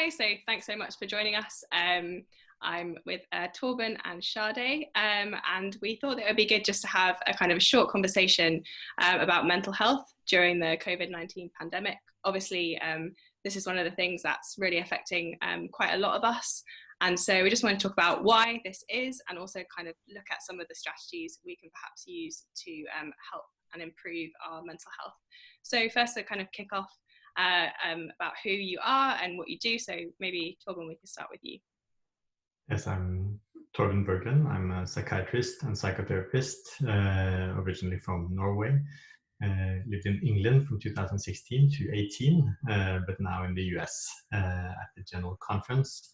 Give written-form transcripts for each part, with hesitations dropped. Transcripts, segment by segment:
Hi, so thanks so much for joining us. I'm with Torben and Sade, and we thought that it would be good just to have a kind of a short conversation about mental health during the COVID-19 pandemic. Obviously, this is one of the things that's really affecting quite a lot of us. And so we just want to talk about why this is, and also kind of look at some of the strategies we can perhaps use to help and improve our mental health. So first, to kind of kick off about who you are and what you do. So maybe Torben, we can start with you. Yes, I'm Torben Bergland. I'm a psychiatrist and psychotherapist, originally from Norway. Lived in England from 2016 to 18, but now in the US at the General Conference,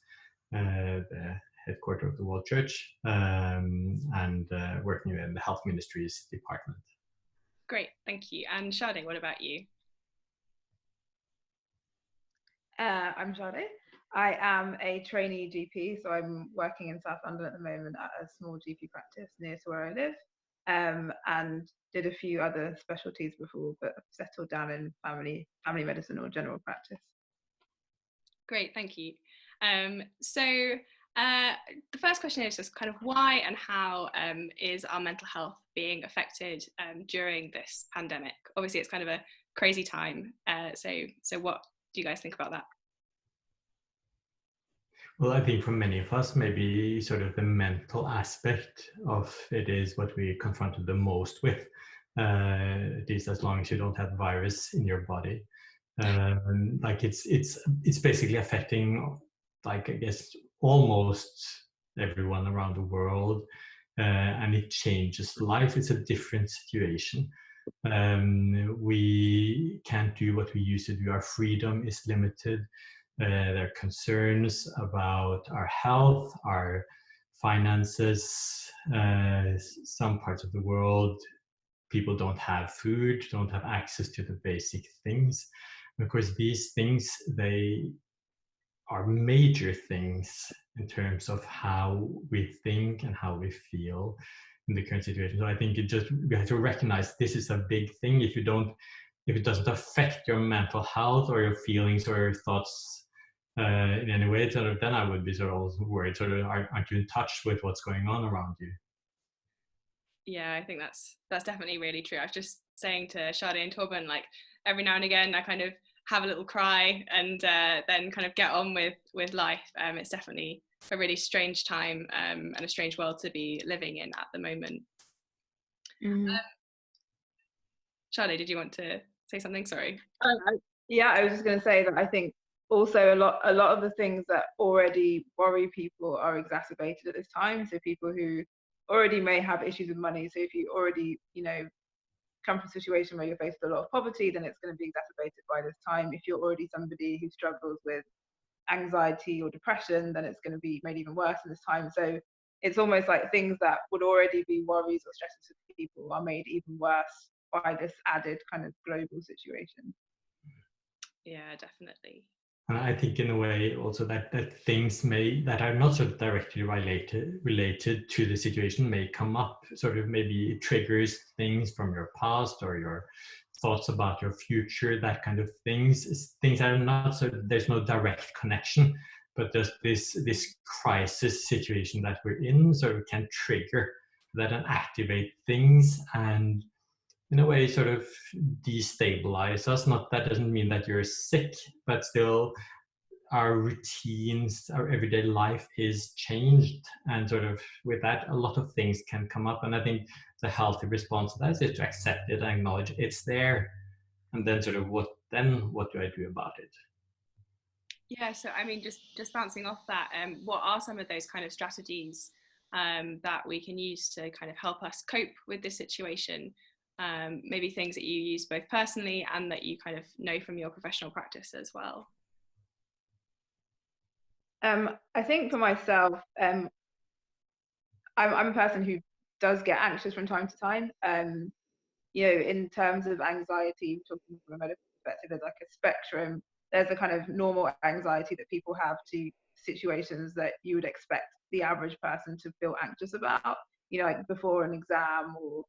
the headquarters of the World Church, and working in the Health Ministries department. Great, thank you. And Sade, what about you? I'm Sade. I am a trainee GP, so I'm working in South London at the moment at a small GP practice near to where I live, and did a few other specialties before, but settled down in family medicine or general practice. Great, thank you. So the first question is just kind of why and how is our mental health being affected during this pandemic? Obviously, it's kind of a crazy time. So what do you guys think about that? Well, I think for many of us, maybe sort of the mental aspect of it is what we confronted the most with, at least as long as you don't have virus in your body. Like it's basically affecting, like, I guess, almost everyone around the world, and it changes life. It's a different situation. We can't do what we used to do. Our freedom is limited. There are concerns about our health, our finances. Some parts of the world, people don't have food, don't have access to the basic things. And of course, these things, they are major things in terms of how we think and how we feel in the current situation. So I think we have to recognize this is a big thing. If it doesn't affect your mental health or your feelings or your thoughts in any way, sort of, then I would be sort of worried. Sort of, aren't you in touch with what's going on around you? Yeah, I think that's definitely really true. I was just saying to Sade and Torben, like every now and again, I kind of have a little cry and then kind of get on with life. It's definitely a really strange time and a strange world to be living in at the moment. Mm-hmm. Sade, did you want to say something? Sorry. Yeah, I was just going to say that I think also a lot of the things that already worry people are exacerbated at this time. So people who already may have issues with money. So if you already, come from a situation where you're faced with a lot of poverty, then it's going to be exacerbated by this time. If you're already somebody who struggles with anxiety or depression, then it's going to be made even worse in this time. So it's almost like things that would already be worries or stresses for people are made even worse by this added kind of global situation. Yeah, definitely. And I think in a way also that things that are not sort of directly related to the situation may come up, sort of maybe it triggers things from your past or your thoughts about your future, that kind of things that are not, so there's no direct connection, but just this crisis situation that we're in sort of can trigger that and activate things and in a way sort of destabilize us. That doesn't mean that you're sick, but still our routines, our everyday life is changed, and sort of with that a lot of things can come up. And I think the healthy response to that is to accept it and acknowledge it's there, and then sort of what do I do about it? Yeah, so I mean, just bouncing off that, what are some of those kind of strategies that we can use to kind of help us cope with this situation? Maybe things that you use both personally and that you kind of know from your professional practice as well. I think for myself, I'm a person who does get anxious from time to time. In terms of anxiety, talking from a medical perspective, there's like a spectrum. There's a kind of normal anxiety that people have to situations that you would expect the average person to feel anxious about, like before an exam or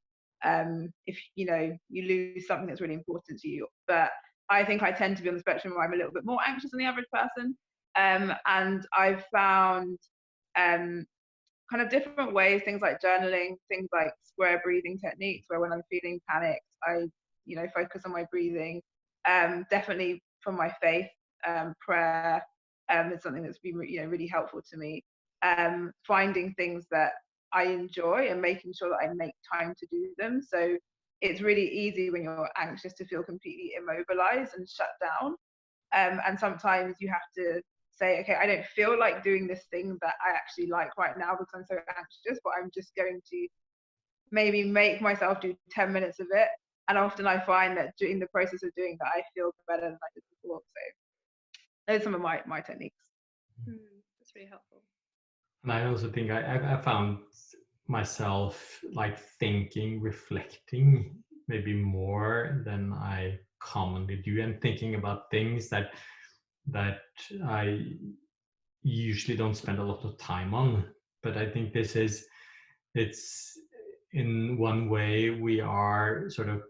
if you lose something that's really important to you. But I think I tend to be on the spectrum where I'm a little bit more anxious than the average person. And I've found kind of different ways, things like journaling, things like square breathing techniques, where when I'm feeling panicked, I, focus on my breathing. Definitely from my faith, prayer is something that's been, really helpful to me. Finding things that I enjoy and making sure that I make time to do them. So it's really easy when you're anxious to feel completely immobilized and shut down. And sometimes you have to say, okay, I don't feel like doing this thing that I actually like right now because I'm so anxious, but I'm just going to maybe make myself do 10 minutes of it. And often I find that during the process of doing that, I feel better than I did before. So those are some of my techniques. That's really helpful. And I also think I found myself like thinking, reflecting maybe more than I commonly do, and thinking about things that I usually don't spend a lot of time on. But I think it's in one way we are sort of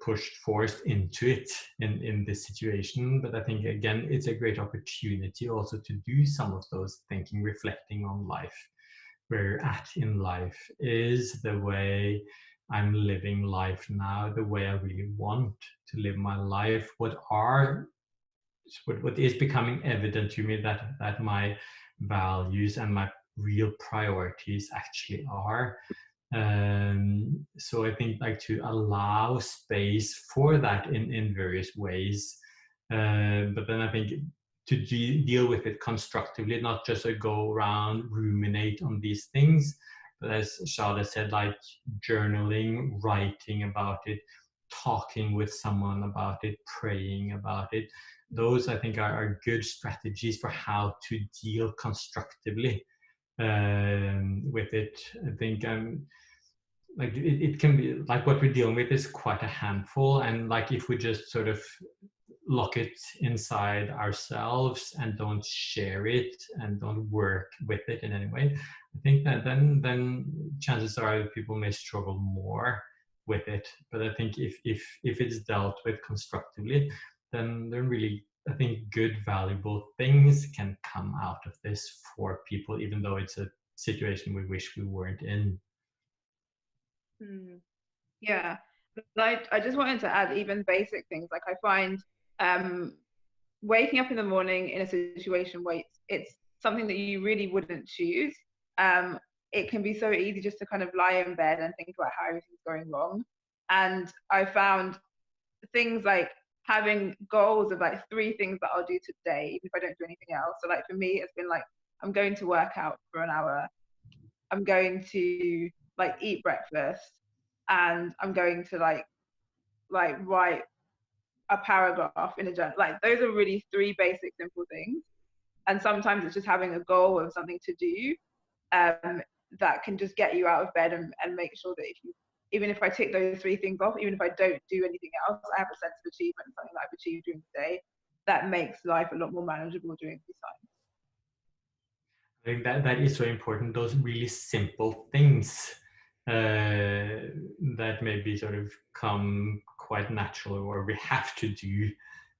forced into it in this situation. But I think again it's a great opportunity also to do some of those thinking, reflecting on life, where you're at in life. Is the way I'm living life now the way I really want to live my life? What is becoming evident to me that my values and my real priorities actually are? So I think like to allow space for that in various ways, but then I think to deal with it constructively, not just go around ruminate on these things, but as Shada said, like journaling, writing about it, talking with someone about it, praying about it. Those I think are good strategies for how to deal constructively with it. I think like it can be like what we're dealing with is quite a handful, and like if we just sort of lock it inside ourselves and don't share it and don't work with it in any way, I think that then chances are people may struggle more with it. But I think if it's dealt with constructively, then really I think good valuable things can come out of this for people, even though it's a situation we wish we weren't in. Yeah, I just wanted to add even basic things. Like I find waking up in the morning in a situation where it's something that you really wouldn't choose, it can be so easy just to kind of lie in bed and think about how everything's going wrong. And I found things like having goals of like 3 things that I'll do today, even if I don't do anything else. So like for me, it's been like, I'm going to work out for an hour. I'm going to like eat breakfast, and I'm going to like write a paragraph in a journal. Like those are really 3 basic simple things. And sometimes it's just having a goal of something to do that can just get you out of bed and make sure that even if I tick those 3 things off, even if I don't do anything else, I have a sense of achievement, something that I've achieved during the day. That makes life a lot more manageable during these times. I think that is so important. Those really simple things that maybe sort of come quite natural, or we have to do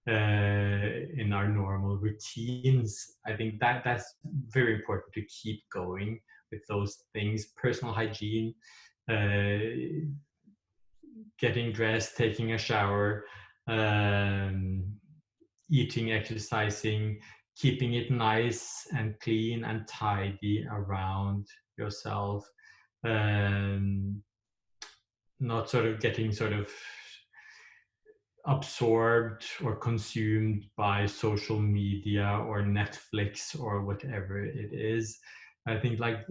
in our normal routines. I think that's very important to keep going with those things. Personal hygiene, getting dressed, taking a shower, eating, exercising, keeping it nice and clean and tidy around yourself, not sort of getting sort of absorbed or consumed by social media or Netflix or whatever it is. I think like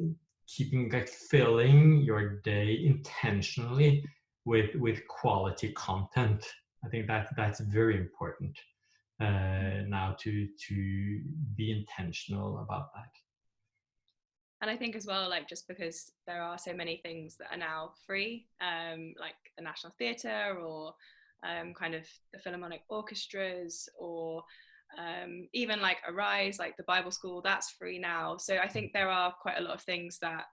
keeping, like filling your day intentionally with quality content. I think that's very important now to be intentional about that. And I think as well, like just because there are so many things that are now free, like the National Theatre or kind of the Philharmonic orchestras, or even like Arise, like the Bible School, that's free now. So I think there are quite a lot of things that,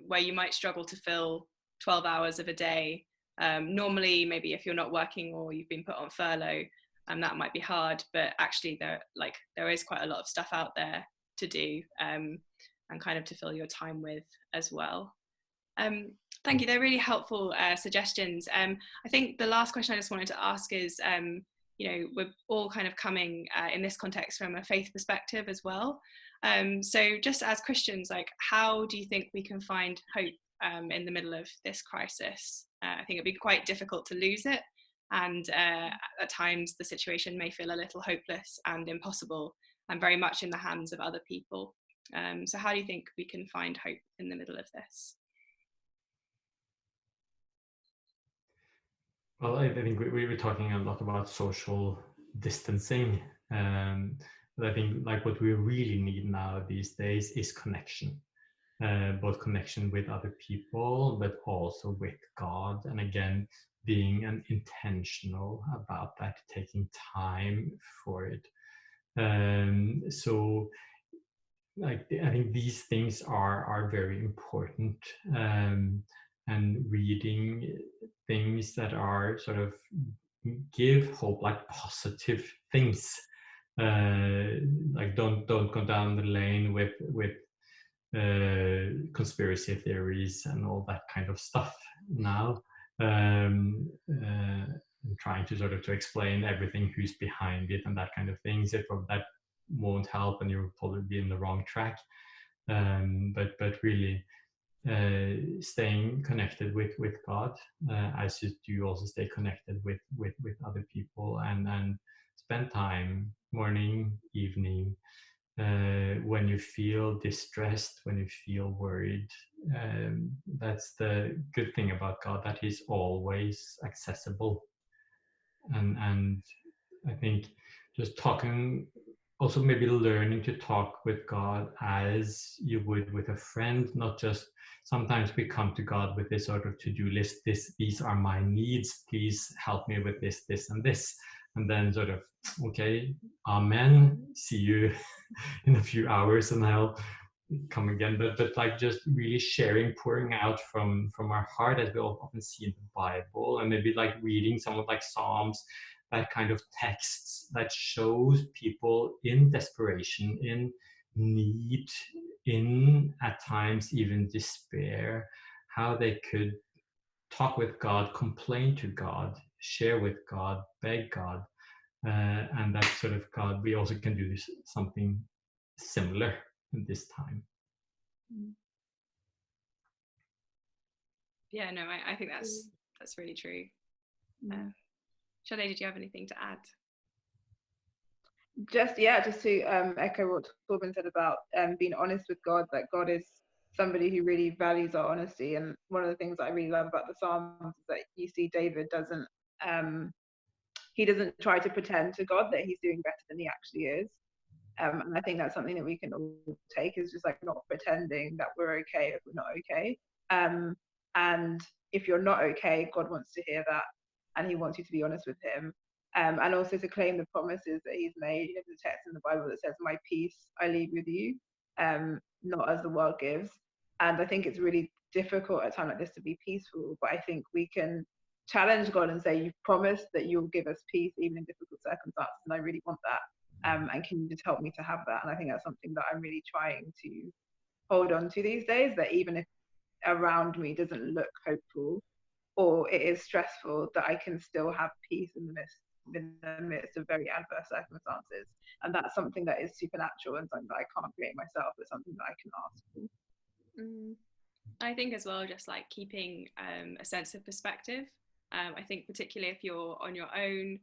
where you might struggle to fill 12 hours of a day. Normally, maybe if you're not working or you've been put on furlough, and that might be hard, but actually there is quite a lot of stuff out there to do, and kind of to fill your time with as well. Thank you, they're really helpful suggestions. I think the last question I just wanted to ask is, we're all kind of coming in this context from a faith perspective as well. So just as Christians, like, how do you think we can find hope in the middle of this crisis? I think it'd be quite difficult to lose it, and at times the situation may feel a little hopeless and impossible and very much in the hands of other people. So how do you think we can find hope in the middle of this? Well, I think we were talking a lot about social distancing, but I think like what we really need now these days is connection, both connection with other people, but also with God. And again, being intentional about that, taking time for it. So like, I think these things are very important, and reading things that are sort of give hope, like positive things, like don't go down the lane with conspiracy theories and all that kind of stuff now, trying to sort of to explain everything, who's behind it and that kind of things. That won't help, and you'll probably be in the wrong track. But really staying connected with God, as you also stay connected with other people, and spend time morning, evening, when you feel distressed, when you feel worried. That's the good thing about God, that He's always accessible. And I think just talking, also maybe learning to talk with God as you would with a friend, not just sometimes we come to God with this sort of to-do list, these are my needs, please help me with this, and this. And then sort of, okay, amen, see you in a few hours and I'll come again. But like just really sharing, pouring out from our heart, as we often see in the Bible, and maybe like reading some of like Psalms, that kind of texts that shows people in desperation, in need, in at times even despair, how they could talk with God, complain to God, share with God, beg God, and that sort of God, we also can do something similar in this time. Yeah, no, I think that's really true. Shade, did you have anything to add? Just to echo what Torben said about being honest with God, that God is somebody who really values our honesty. And one of the things I really love about the Psalms is that you see David doesn't try to pretend to God that he's doing better than he actually is. And I think that's something that we can all take, is just like not pretending that we're okay if we're not okay. And if you're not okay, God wants to hear that, and He wants you to be honest with Him. And also to claim the promises that He's made. There's a text in the Bible that says, "My peace I leave with you, not as the world gives." And I think it's really difficult at a time like this to be peaceful, but I think we can challenge God and say, "You've promised that you'll give us peace even in difficult circumstances, and I really want that. And can you just help me to have that?" And I think that's something that I'm really trying to hold on to these days, that even if around me doesn't look hopeful or it is stressful, that I can still have peace in the midst of very adverse circumstances. And that's something that is supernatural and something that I can't create myself, but something that I can ask for. I think as well, just like keeping a sense of perspective. I think particularly if you're on your own,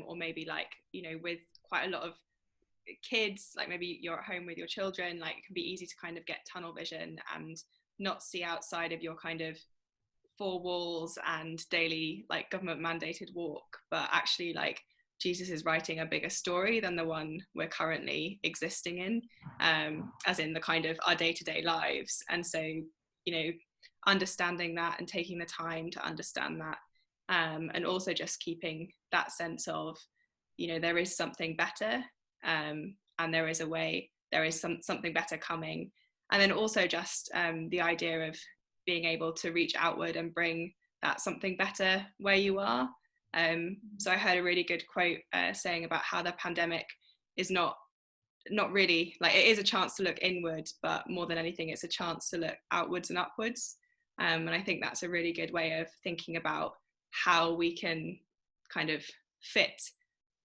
or maybe like, with quite a lot of kids, like maybe you're at home with your children, like it can be easy to kind of get tunnel vision and not see outside of your kind of four walls and daily like government mandated walk, but actually like Jesus is writing a bigger story than the one we're currently existing in, as in the kind of our day-to-day lives. And so, understanding that and taking the time to understand that, and also just keeping that sense of, there is something better, and there is a way, there is something better coming. And then also just the idea of being able to reach outward and bring that something better where you are. So I heard a really good quote saying about how the pandemic is not really, like, it is a chance to look inward, but more than anything, it's a chance to look outwards and upwards. And I think that's a really good way of thinking about how we can kind of fit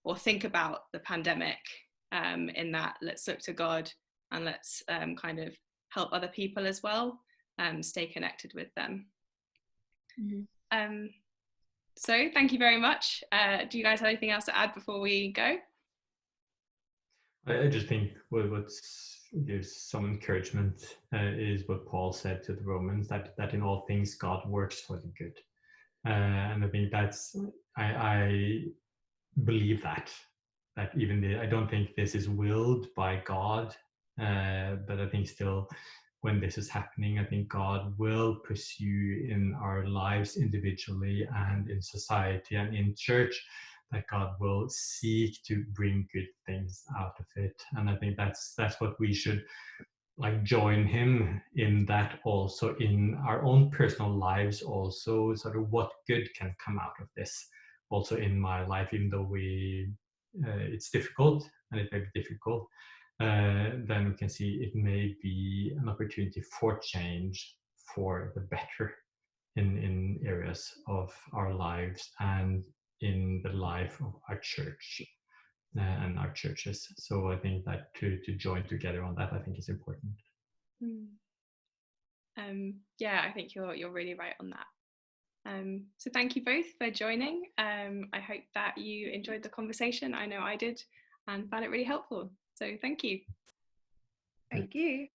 or think about the pandemic, in that let's look to God and let's kind of help other people as well, stay connected with them. So thank you very much. Do you guys have anything else to add before we go? I just think what gives some encouragement is what Paul said to the Romans, that in all things God works for the good. And I think I believe that even I don't think this is willed by God, but I think still when this is happening, I think God will pursue in our lives individually and in society and in church, that God will seek to bring good things out of it. And I think that's what we should like join him in, that also in our own personal lives, also sort of what good can come out of this also in my life, even though it's difficult and it may be difficult, then we can see it may be an opportunity for change for the better in areas of our lives and in the life of our church and our churches. So I think that to join together on that, I think is important. Yeah, I think you're really right on that. So thank you both for joining. I hope that you enjoyed the conversation. I know I did, and found it really helpful. So thank you. Thank you.